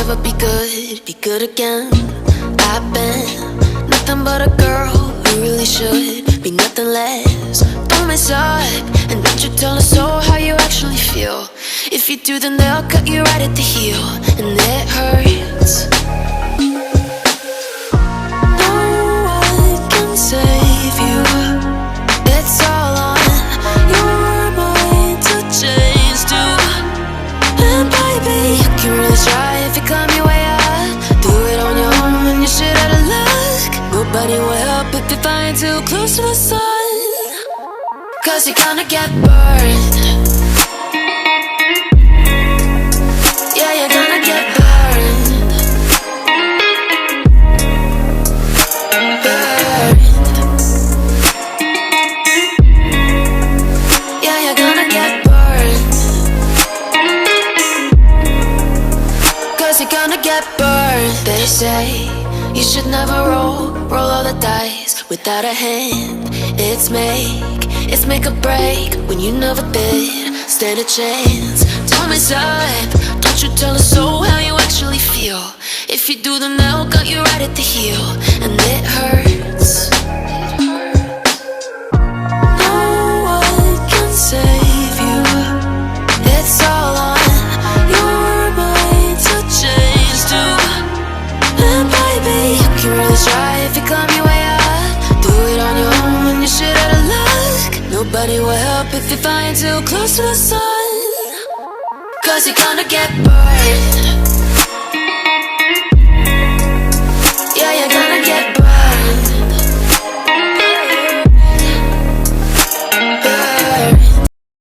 never be good again. I've been nothing but a girl who really should be nothing less. Don't mess up, and don't you tell us so how you actually feel. If you do, then they'll cut you right at the heel, and it hurts. No one can save you. It's all on your mind to change too. And baby, you can really try if you climb your way up. Do it on your own and you shit out of luck. Nobody will help if you're flying too close to the sun, 'cause you're gonna get burned. Yeah, you're gonna get burned. Burned. Yeah, you're gonna get burned. 'Cause you're gonna get burned. They say you should never roll all the dice without a hand. It's make or break when you never did stand a chance. Don't mess up, don't you tell us so how you actually feel. If you do, then they'll cut you right at the heel, and it hurts. No one can save you. It's all on your mind to change too. And baby, you can really try if you climb your way up. Do it on your own and you shit out of luck. Nobody will help if you're flying too close to the sun, 'cause you're gonna get burned.